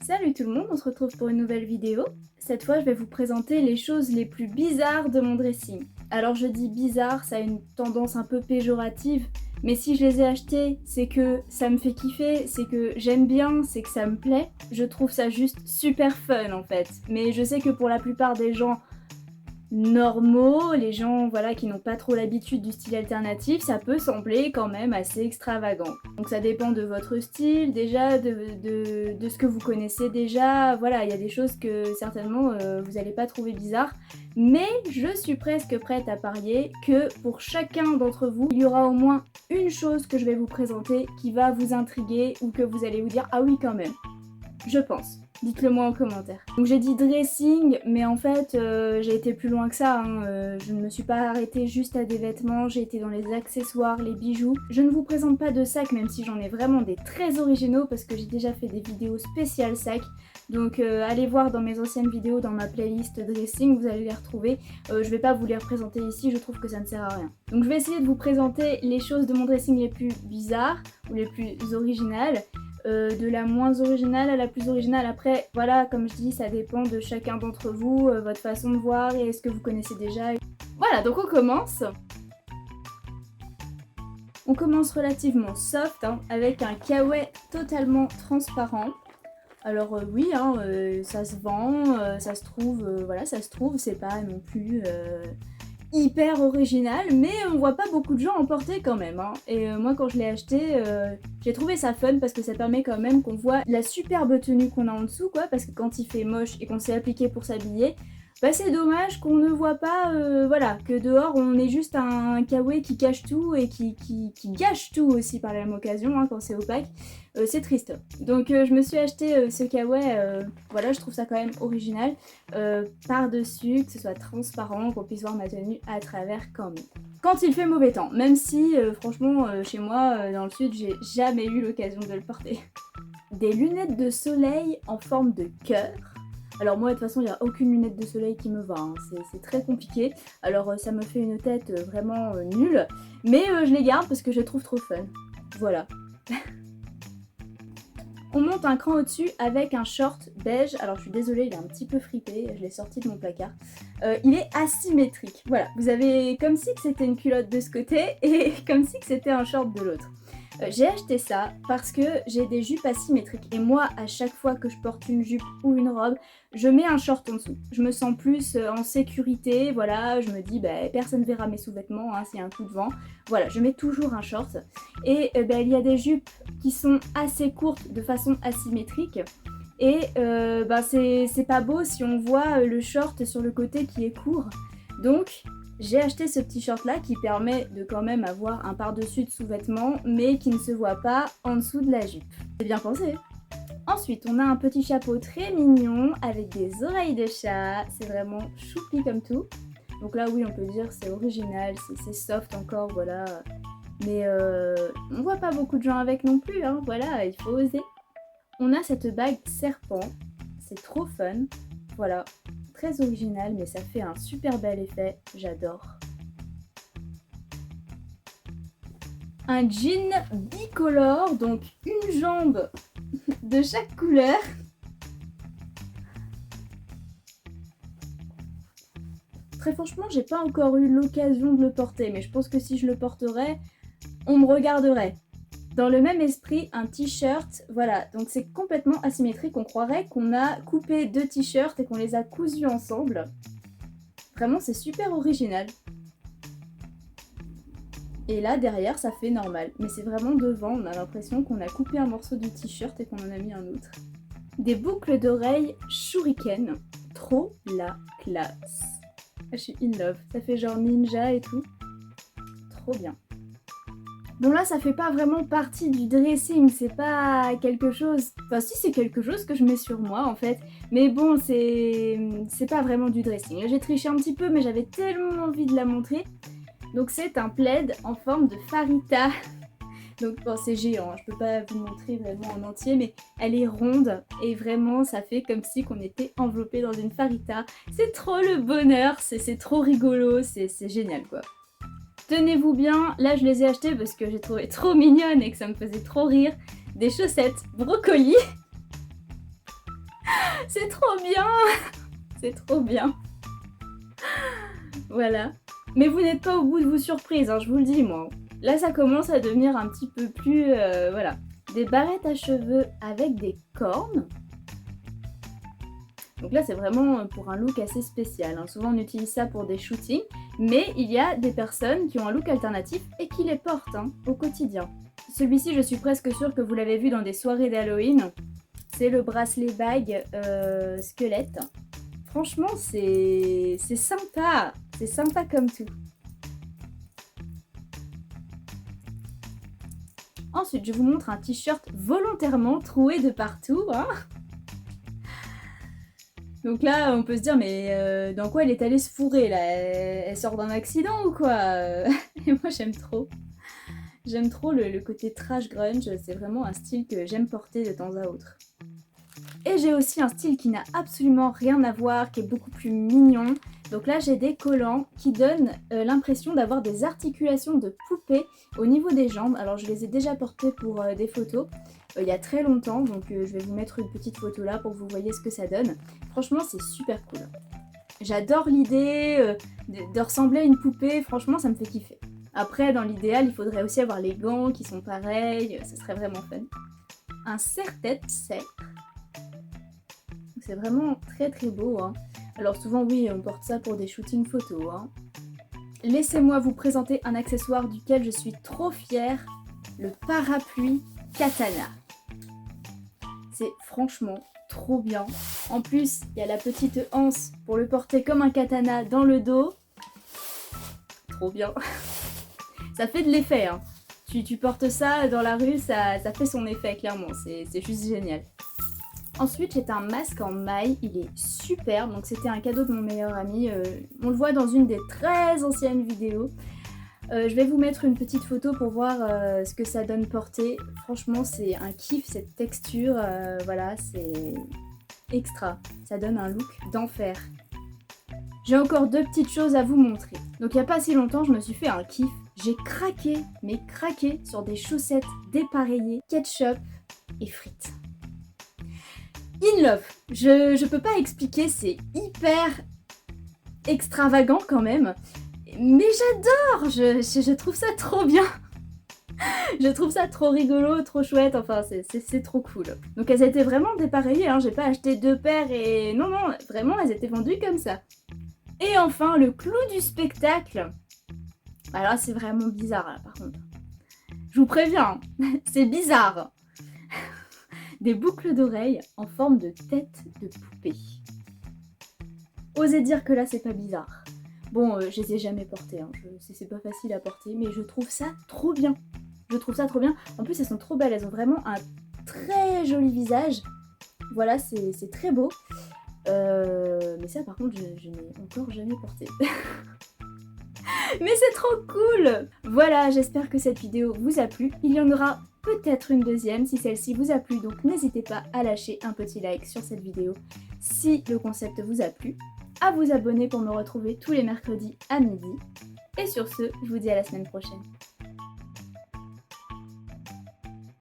Salut tout le monde, on se retrouve pour une nouvelle vidéo. Cette fois, je vais vous présenter les choses les plus bizarres de mon dressing. Alors je dis bizarre, ça a une tendance un peu péjorative, mais si je les ai achetés, c'est que ça me fait kiffer, c'est que j'aime bien, c'est que ça me plaît. Je trouve ça juste super fun en fait. Mais je sais que pour la plupart des gens normaux, les gens voilà qui n'ont pas trop l'habitude du style alternatif, ça peut sembler quand même assez extravagant. Donc ça dépend de votre style, déjà de ce que vous connaissez déjà, voilà, il y a des choses que certainement vous n'allez pas trouver bizarres, mais je suis presque prête à parier que pour chacun d'entre vous, il y aura au moins une chose que je vais vous présenter qui va vous intriguer ou que vous allez vous dire ah oui quand même, je pense. Dites-le moi en commentaire. Donc j'ai dit dressing, mais en fait j'ai été plus loin que ça. Je ne me suis pas arrêtée juste à des vêtements, j'ai été dans les accessoires, les bijoux. Je ne vous présente pas de sacs, même si j'en ai vraiment des très originaux parce que j'ai déjà fait des vidéos spéciales sacs. Donc allez voir dans mes anciennes vidéos, dans ma playlist dressing, vous allez les retrouver. Je vais pas vous les représenter ici, je trouve que ça ne sert à rien. Donc je vais essayer de vous présenter les choses de mon dressing les plus bizarres ou les plus originales. De la moins originale à la plus originale. Après, voilà, comme je dis, ça dépend de chacun d'entre vous, votre façon de voir et ce que vous connaissez déjà. Voilà, donc on commence. On commence relativement soft, avec un kawaii totalement transparent. Alors oui, ça se vend, ça se trouve, voilà, ça se trouve, c'est pas non plus hyper original, mais on voit pas beaucoup de gens en porter quand même. Et moi quand je l'ai acheté, j'ai trouvé ça fun parce que ça permet quand même qu'on voit la superbe tenue qu'on a en dessous, quoi, parce que quand il fait moche et qu'on s'est appliqué pour s'habiller, bah c'est dommage qu'on ne voit pas, voilà, que dehors on est juste un kawaii qui cache tout et qui gâche tout aussi par la même occasion, quand c'est opaque. C'est triste. Donc je me suis acheté ce kawaii, voilà, je trouve ça quand même original, par-dessus, que ce soit transparent, qu'on puisse voir ma tenue à travers quand même. Quand il fait mauvais temps, même si franchement chez moi dans le sud j'ai jamais eu l'occasion de le porter. Des lunettes de soleil en forme de cœur. Alors moi de toute façon il n'y a aucune lunette de soleil qui me va, c'est très compliqué. Alors ça me fait une tête vraiment nulle, mais je les garde parce que je les trouve trop fun. Voilà. On monte un cran au-dessus avec un short beige. Alors je suis désolée, il est un petit peu fripé, je l'ai sorti de mon placard. Il est asymétrique. Voilà, vous avez comme si que c'était une culotte de ce côté et comme si que c'était un short de l'autre. J'ai acheté ça parce que j'ai des jupes asymétriques et moi à chaque fois que je porte une jupe ou une robe, je mets un short en dessous. Je me sens plus en sécurité, voilà, je me dis bah, personne verra mes sous-vêtements s'il y a un coup de vent. Voilà, je mets toujours un short et il y a des jupes qui sont assez courtes de façon asymétrique et c'est pas beau si on voit le short sur le côté qui est court. Donc j'ai acheté ce petit short là qui permet de quand même avoir un par-dessus de sous-vêtements mais qui ne se voit pas en dessous de la jupe. C'est bien pensé. Ensuite on a un petit chapeau très mignon avec des oreilles de chat, c'est vraiment choupi comme tout. Donc là oui on peut dire c'est original, c'est soft encore, voilà. Mais on voit pas beaucoup de gens avec non plus, voilà, il faut oser. On a cette bague serpent, c'est trop fun, voilà. Très original mais ça fait un super bel effet, j'adore. Un jean bicolore, donc une jambe de chaque couleur. Très franchement j'ai pas encore eu l'occasion de le porter, mais je pense que si je le porterais, on me regarderait. Dans le même esprit, un t-shirt, voilà, donc c'est complètement asymétrique, on croirait qu'on a coupé deux t-shirts et qu'on les a cousus ensemble. Vraiment, c'est super original. Et là, derrière, ça fait normal, mais c'est vraiment devant, on a l'impression qu'on a coupé un morceau du t-shirt et qu'on en a mis un autre. Des boucles d'oreilles shuriken, trop la classe. Je suis in love, ça fait genre ninja et tout, trop bien. Bon là ça fait pas vraiment partie du dressing, c'est pas quelque chose... Enfin si c'est quelque chose que je mets sur moi en fait, mais bon c'est pas vraiment du dressing. Là j'ai triché un petit peu mais j'avais tellement envie de la montrer. Donc c'est un plaid en forme de farita. Donc bon c'est géant, je peux pas vous montrer vraiment en entier mais elle est ronde et vraiment ça fait comme si qu'on était enveloppé dans une farita. C'est trop le bonheur, c'est trop rigolo, c'est génial quoi. Tenez-vous bien, là je les ai achetées parce que j'ai trouvé trop mignonnes et que ça me faisait trop rire. Des chaussettes brocoli. C'est trop bien. C'est trop bien. Voilà. Mais vous n'êtes pas au bout de vos surprises, hein, je vous le dis moi. Là ça commence à devenir un petit peu plus... voilà. Des barrettes à cheveux avec des cornes. Donc là c'est vraiment pour un look assez spécial, hein. Souvent on utilise ça pour des shootings, mais il y a des personnes qui ont un look alternatif et qui les portent, hein, au quotidien. Celui-ci je suis presque sûre que vous l'avez vu dans des soirées d'Halloween. C'est le bracelet bague squelette. Franchement c'est sympa, c'est sympa comme tout. Ensuite je vous montre un t-shirt volontairement troué de partout, hein. Donc là, on peut se dire, mais dans quoi elle est allée se fourrer là? Elle sort d'un accident ou quoi? Et moi j'aime trop. J'aime trop le côté trash grunge, c'est vraiment un style que j'aime porter de temps à autre. Et j'ai aussi un style qui n'a absolument rien à voir, qui est beaucoup plus mignon. Donc là j'ai des collants qui donnent l'impression d'avoir des articulations de poupée au niveau des jambes. Alors je les ai déjà portés pour des photos il y a très longtemps, donc je vais vous mettre une petite photo là pour que vous voyez ce que ça donne. Franchement c'est super cool. J'adore l'idée de ressembler à une poupée, franchement ça me fait kiffer. Après dans l'idéal il faudrait aussi avoir les gants qui sont pareils, ça serait vraiment fun. Un serre-tête serre. C'est vraiment très très beau, hein. Alors souvent oui on porte ça pour des shootings photos, hein. Laissez-moi vous présenter un accessoire duquel je suis trop fière, le parapluie katana. C'est franchement trop bien. En plus il y a la petite anse pour le porter comme un katana dans le dos. Trop bien. Ça fait de l'effet, hein. Tu portes ça dans la rue, ça fait son effet clairement, c'est juste génial. Ensuite j'ai un masque en maille, il est superbe, donc c'était un cadeau de mon meilleur ami, on le voit dans une des très anciennes vidéos. Je vais vous mettre une petite photo pour voir ce que ça donne porter. Franchement c'est un kiff cette texture, voilà c'est extra, ça donne un look d'enfer. J'ai encore deux petites choses à vous montrer. Donc il n'y a pas si longtemps je me suis fait un kiff, j'ai craqué, mais craqué sur des chaussettes dépareillées, ketchup et frites. In love, je peux pas expliquer, c'est hyper extravagant quand même, mais j'adore, je trouve ça trop bien. Je trouve ça trop rigolo, trop chouette, enfin c'est trop cool. Donc elles étaient vraiment dépareillées, hein. J'ai pas acheté deux paires et... Non, vraiment elles étaient vendues comme ça. Et enfin le clou du spectacle. Alors là c'est vraiment bizarre là par contre. Je vous préviens, c'est bizarre. Des boucles d'oreilles en forme de tête de poupée. Osez dire que là c'est pas bizarre. Bon, je les ai jamais portées, hein. C'est pas facile à porter, mais je trouve ça trop bien. Je trouve ça trop bien. En plus elles sont trop belles, elles ont vraiment un très joli visage. Voilà, c'est très beau. Mais ça par contre je n'ai encore jamais porté. Mais c'est trop cool! Voilà, j'espère que cette vidéo vous a plu. Il y en aura peut-être une deuxième si celle-ci vous a plu, donc n'hésitez pas à lâcher un petit like sur cette vidéo si le concept vous a plu, à vous abonner pour me retrouver tous les mercredis à midi. Et sur ce, je vous dis à la semaine prochaine.